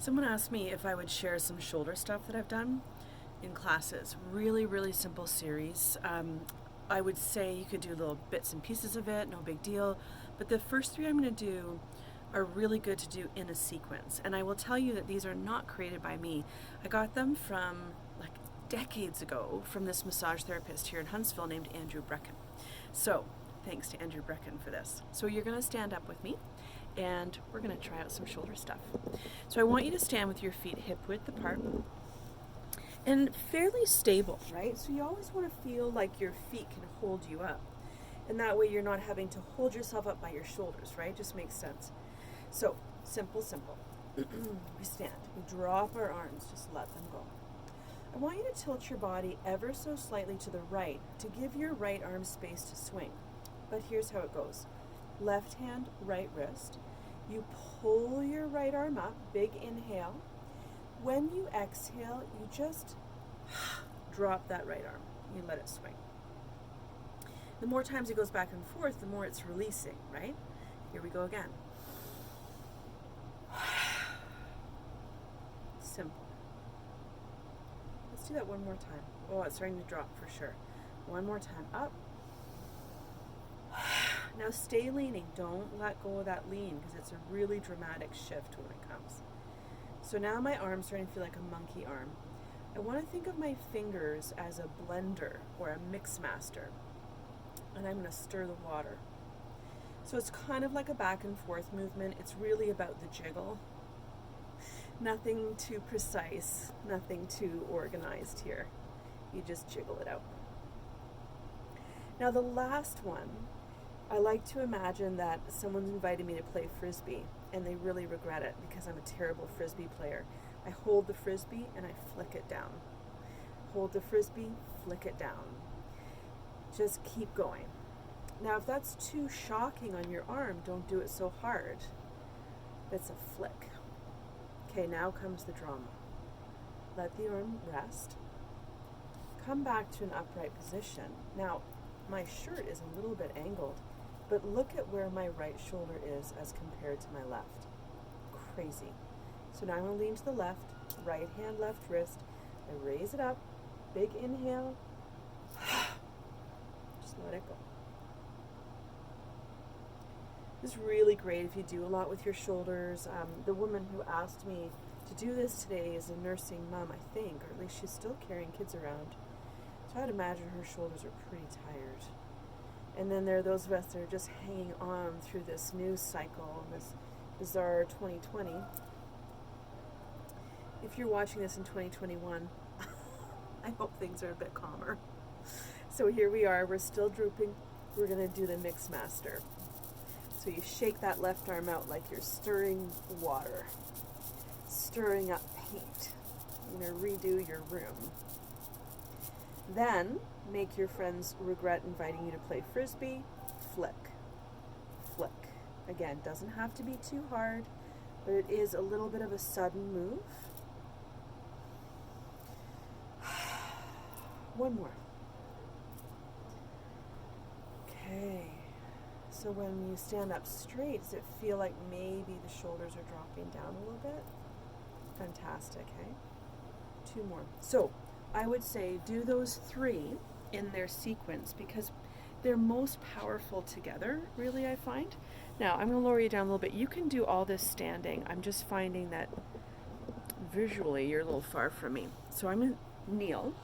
Someone asked me if I would share some shoulder stuff that I've done in classes. Really, really simple series. I would say you could do little bits and pieces of it, no big deal. But the first three I'm going to do are really good to do in a sequence. And I will tell you that these are not created by me. I got them from like decades ago from this massage therapist here in Huntsville named Andrew Brecken. So thanks to Andrew Brecken for this. So you're going to stand up with me and we're going to try out some shoulder stuff. So I want you to stand with your feet hip width apart and fairly stable, right? So you always want to feel like your feet can hold you up. And that way you're not having to hold yourself up by your shoulders, right? Just makes sense. So, simple. We stand. We drop our arms, just let them go. I want you to tilt your body ever so slightly to the right to give your right arm space to swing. But here's how it goes. Left hand, right wrist. You pull your right arm up, big inhale. When you exhale, you just drop that right arm. You let it swing. The more times it goes back and forth, the more it's releasing, right? Here we go again. Simple. Let's do that one more time. Oh, it's starting to drop for sure. One more time. Up. Now stay leaning. Don't let go of that lean because it's a really dramatic shift when it comes. So now my arm's starting to feel like a monkey arm. I want to think of my fingers as a blender or a mix master. And I'm going to stir the water. So it's kind of like a back and forth movement. It's really about the jiggle. Nothing too precise, nothing too organized here. You just jiggle it out. Now the last one, I like to imagine that someone's invited me to play Frisbee and they really regret it because I'm a terrible Frisbee player. I hold the Frisbee and I flick it down. Hold the Frisbee, flick it down. Just keep going. Now if that's too shocking on your arm, don't do it so hard. It's a flick. Okay, now comes the drama. Let the arm rest. Come back to an upright position. Now, my shirt is a little bit angled, but look at where my right shoulder is as compared to my left. Crazy. So now I'm going to lean to the left, right hand, left wrist. I raise it up, big inhale. Just let it go. It's really great if you do a lot with your shoulders. The woman who asked me to do this today is a nursing mom, I think, or at least she's still carrying kids around. So I'd imagine her shoulders are pretty tired. And then there are those of us that are just hanging on through this news cycle, this bizarre 2020. If you're watching this in 2021, I hope things are a bit calmer. So here we are, we're still drooping. We're going to do the mix master. So you shake that left arm out like you're stirring water, stirring up paint. You're going to redo your room. Then make your friends regret inviting you to play Frisbee. Flick, flick. Again, doesn't have to be too hard, but it is a little bit of a sudden move. One more. Okay. So when you stand up straight, does it feel like maybe the shoulders are dropping down a little bit? Fantastic, hey? Two more. So I would say do those three in their sequence because they're most powerful together, really, I find. Now, I'm going to lower you down a little bit. You can do all this standing. I'm just finding that visually you're a little far from me. So I'm going to kneel,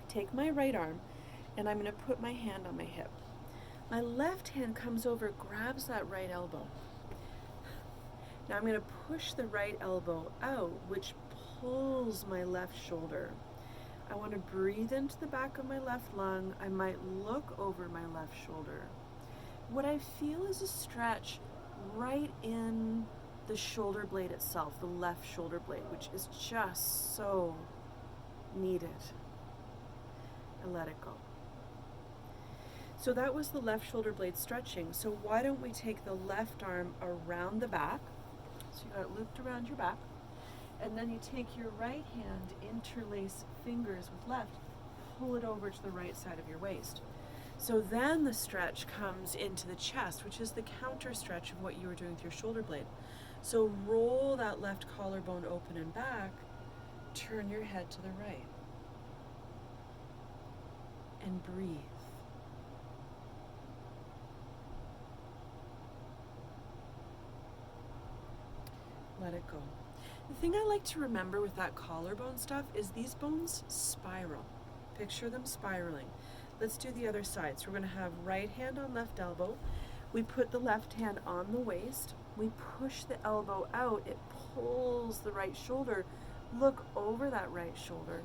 take my right arm, and I'm going to put my hand on my hip. My left hand comes over, grabs that right elbow. Now I'm going to push the right elbow out, which pulls my left shoulder. I want to breathe into the back of my left lung. I might look over my left shoulder. What I feel is a stretch right in the shoulder blade itself, the left shoulder blade, which is just so needed. And let it go. So that was the left shoulder blade stretching. So why don't we take the left arm around the back? So you got it looped around your back. And then you take your right hand, interlace fingers with left, pull it over to the right side of your waist. So then the stretch comes into the chest, which is the counter stretch of what you were doing with your shoulder blade. So roll that left collarbone open and back, turn your head to the right, and breathe. Let it go. The thing I like to remember with that collarbone stuff is these bones spiral. Picture them spiraling. Let's do the other side. So we're going to have right hand on left elbow. We put the left hand on the waist. We push the elbow out. It pulls the right shoulder. Look over that right shoulder.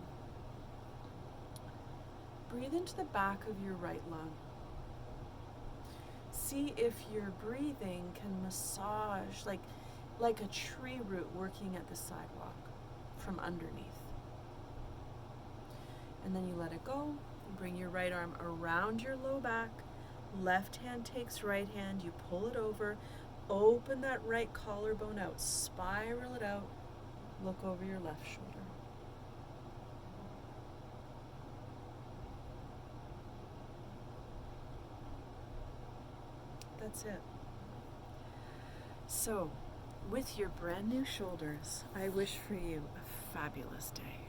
Breathe into the back of your right lung. See if your breathing can massage like a tree root working at the sidewalk from underneath. And then you let it go. You bring your right arm around your low back. Left hand takes right hand. You pull it over. Open that right collarbone out. Spiral it out. Look over your left shoulder. That's it. So, with your brand new shoulders, I wish for you a fabulous day.